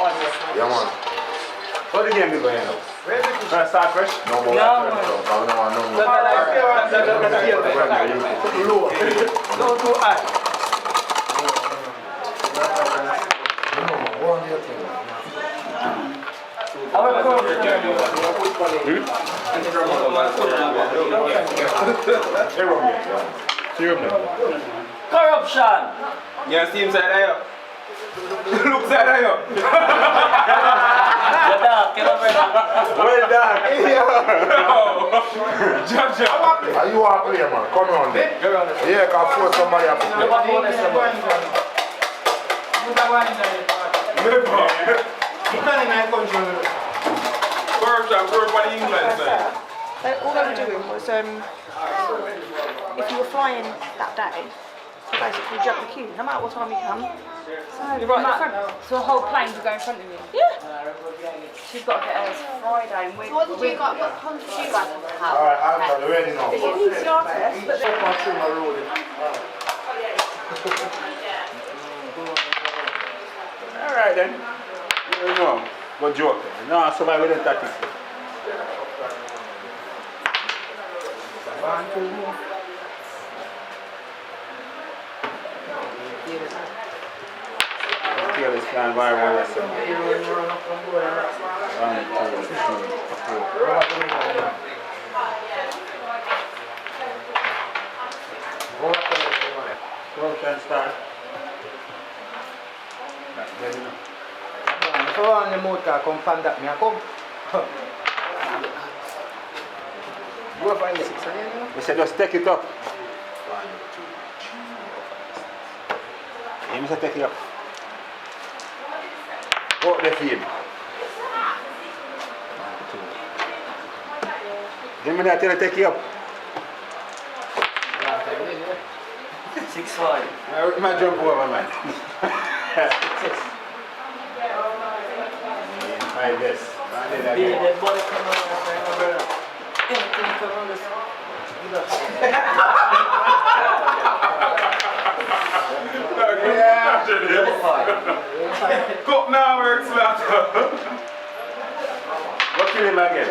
Yeah, man. What the game is going on? Try to start fresh? No more. I don't want no more. No, too high. Corruption! Yeah, see him side there. Look side there. Well done. Jump. Are you all player, man? Come on. Yeah, can force somebody up to play. Corruption, work on the England side. All they were doing was, if you were flying that day, so basically jump the queue, no matter what time you come. So You're right at the front. So the whole plane will go in front of you. Yeah. She's got to get hers Friday and So what did you guys, what time did you guys have to have? Alright, I'm ready now. It's an ECR test, but then... Alright then. You know, go joke. No, somebody with a tactics. This plan by one lesson. 1, 2, 3, 4. Well, can start. So on the motor, come find that me, I come. Go find the 6 again. We said just take it up. You must take it up. Go up the field. 1, 2. Give me that till I take you up. 6-5. I jump over, man. Like this. Cup now works better. What kill him again?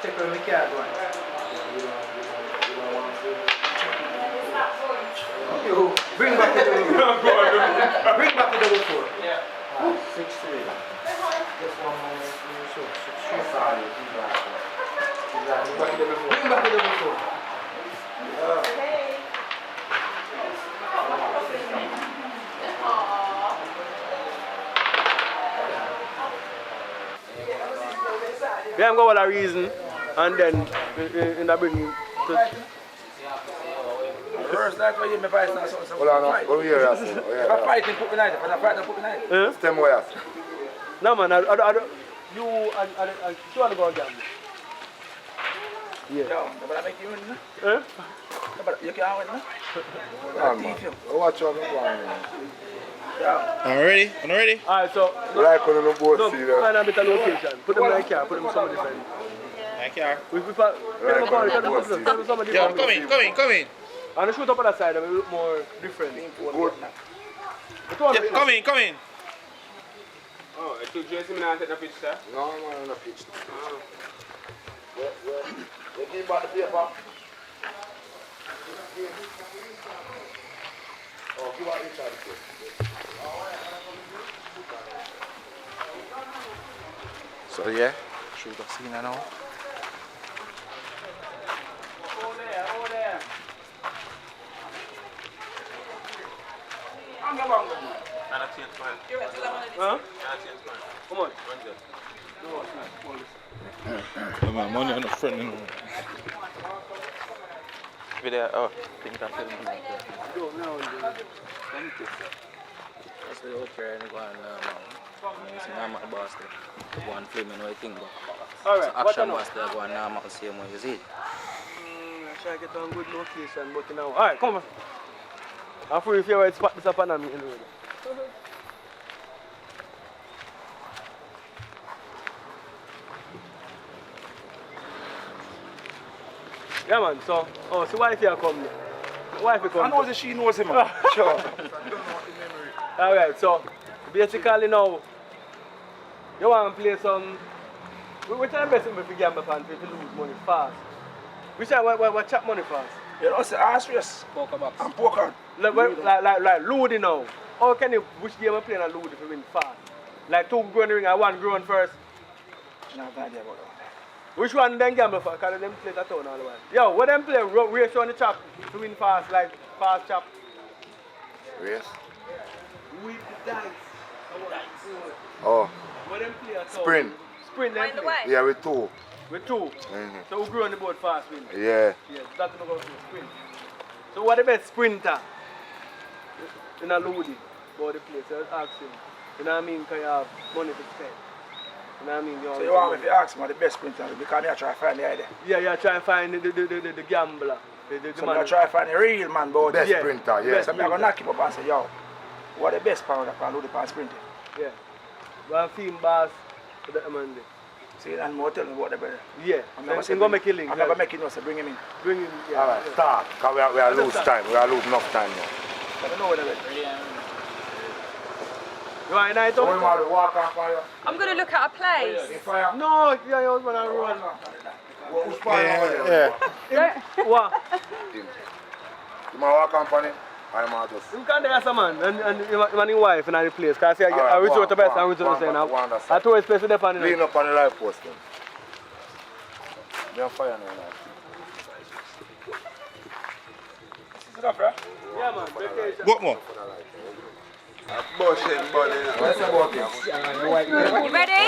Take where we can go. Bring back the double 4. Bring back the double 4. Yeah. 6-3. This one more. 6-3. Bring back the double 4. Yeah, I'm going with a reason, and then in a bring to... First, that's why you me fight now. Hold on, what are you asking? If I fight, then put me night. If I fight, then put me night. Stem way asking. No man, I you want to go again? Yeah. Yo, but I make you win, Eh? but you can't win, Watch out, man. Are we ready? Are you ready? Alright, so Like on the board, no, see that. find a better location. Put them in the car, put them somewhere different. Thank you. We tell them somewhere Yo, different. come in. And the shoot up on that side, it will look more different. Good. Yeah, come in. Oh, I took Jason and I take the pitch, sir. No, man, on the pitch. They give back the paper. Oh, give out Richard the paper. So yeah, shoot the scene now. Over there. I'm going to huh? How much? No, man, money on the front, you know. Video, oh, think I'm filming like that. That's the okay, and go on, I'm at the boss there. Go on filming what I think, but alright, so action was there, go on now, I'm see what you see. I try to get on good location, but now. Alright, come on. I'm free if you want to spot this up and I'm in the road. Yeah man, so wife here come there. Wife come. I know that she knows him, man. Sure. Alright, so basically now you want to play some. Which are the best thing for gamble fan to lose money fast? Which are what chop money fast? You know, it's the arse race. Poker box. And poker. Like Ludi now. How can you which game you play on Ludi to win fast? Like 2 growing ring and 1 growing first. No idea about that. Which one them gamble for? Because them play that town all the while. Yo, what them play race on the chop to win fast, like fast chop? Race? With the dice. Oh. What them play at Sprint. Sprint them play? Yeah, with 2. With 2? So who grew on the board fast win? Yeah. Yeah, that's what we're going to sprint. So what the best sprinter in a Ludi about the place? So ask him. You know what I mean? Because you have money to spend. You know what I mean? So you want me to ask me the best sprinter because I try to find the idea. Yeah, you try to find the gambler. So I try to find the real man about Best sprinter, yeah. So I'm going to knock him up and say, yo, what the best power that can do the power sprinting? Yeah. One theme boss for that man there. See, and more tell me what the better. Yeah. I'm going to make a link. I'm going to make it, so bring him in. Bring him, yeah. Alright, start. Because we are lose time. We are lose enough time now. I don't know what the better. You want a night out? We want to walk on fire. I'm going to look at a place. Fire. No, yeah, you want to run. Who's fire? Yeah. What? You want to walk on fire? I'm out of. You can't ask a man and your wife in the place. Because I reach out the best and reach out the same. I told his place to depend on it. Lean up on the live post then. They're on fire now. Is it up, right? Yeah, man. Vacation. What more? Bullshit, buddy. What's about this? You ready?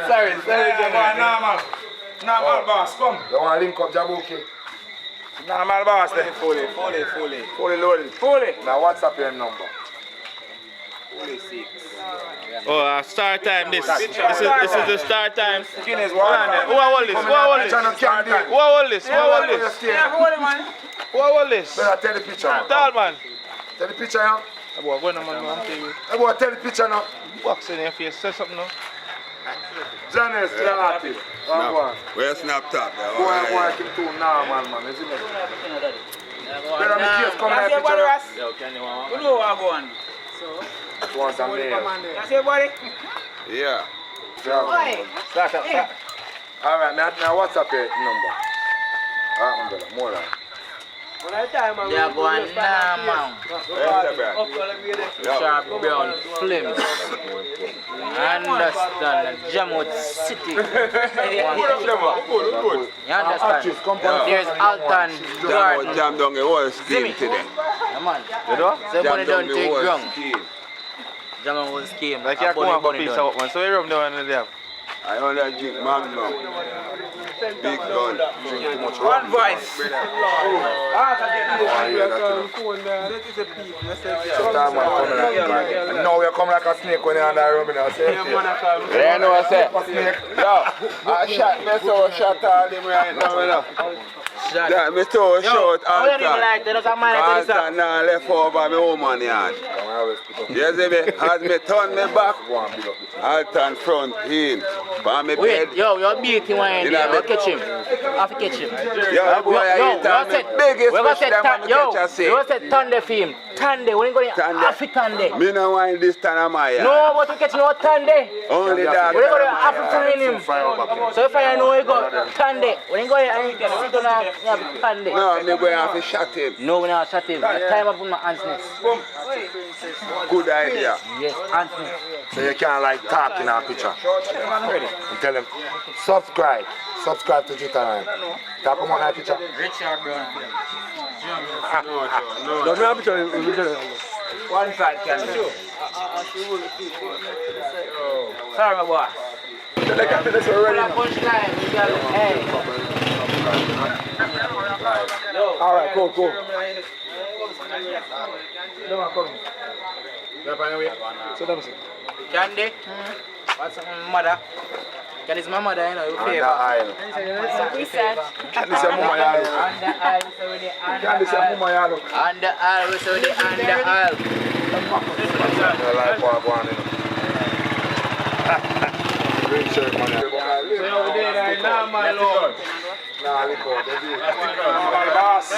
Sorry, Normal. Normal boss, come. You want to link up Jamaica? Normal boss there. Fully. Fully loaded. Fully. Now WhatsApp your number. 46. Oh, start time this. This is the start time. Guinness, Who are this? Who are this? Who are this? Who are this? Who are this? Better tell the picture, man. Tall man. Tell the picture now. Boy, go on, man. I'm telling you. Hey, boy, tell the picture now. Box in your face. Say something now. Johnny, still an artist. Go on. Where's Snapchat? Go on, keep too normal, man. Isn't it? Better make case come like picture. Yo, can you want Who do I go on? You want some nails? That's it, buddy? Yeah. Start. Alright, now WhatsApp your number. Alright, brother, more than. Yeah, go on now, man. Sharp brown flames. Understand, Jammiwood City. You understand? There's ALTON garden. Jam down the whole scheme today. Yeah, man. You know? So money don't take ground. Jammiwood scheme. Like you come up a piece of man, so you rub down in there. I only drink Magnum. Big gun. Drink too much. One voice. Now we come like a snake when you're on the room. Yeah, no, I said. Yo, I shot me so shot all them right now, you know. Yeah, me so short ALTON now left over my woman yard. You see me? As me turn me back, ALTON front in. Wait, yo, you're beating one in there. I'll catch him. I'll catch him. Yo, boy, I eat the biggest fish that I'm catch and say. You said Tande for him. Tande, when you go in African day. Me no want this Tanamaya. No, but you catch no Tande. Only that. When you go to African in him. So if I know you go Tande, when you go in and you sit down and you have Tande. No, me going to have to shot him. No, we not shot him. The time I put my hands next. Good idea. Yes, hands next. So you can't like talk in our picture. And tell them, subscribe to Jitanime. Talk on our picture. Richard Brown. No, me have picture. One side can do. Sorry, my boy. Punchline, we got it. Hey. All right, cool. Candy? What's my mother? Candy is my mother, you know, you favor. We said. Candy say mama yalo. On the aisle, so with the Candy say mama yalo. on the aisle, so with the on the aisle. Green shirt, man. Nah, look out. Boss.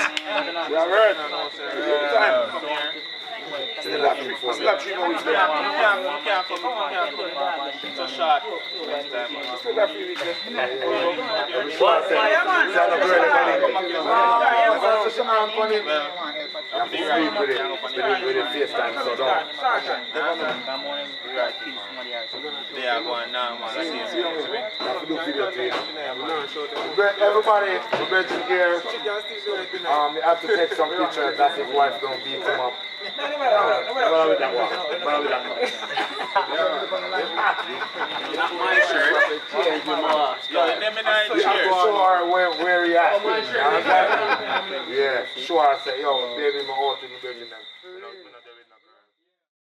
You have heard? Still have 3 more weeks left. So short. Still have 3 weeks left. With the FaceTime, so don't. They are going now, man. Everybody, we're going to hear. You have to take some pictures. That's if wife don't beat him up. My shirt. Yo, let me know the chair. Show her where he at. Yeah, show her, say, yo, baby, my heart in the building.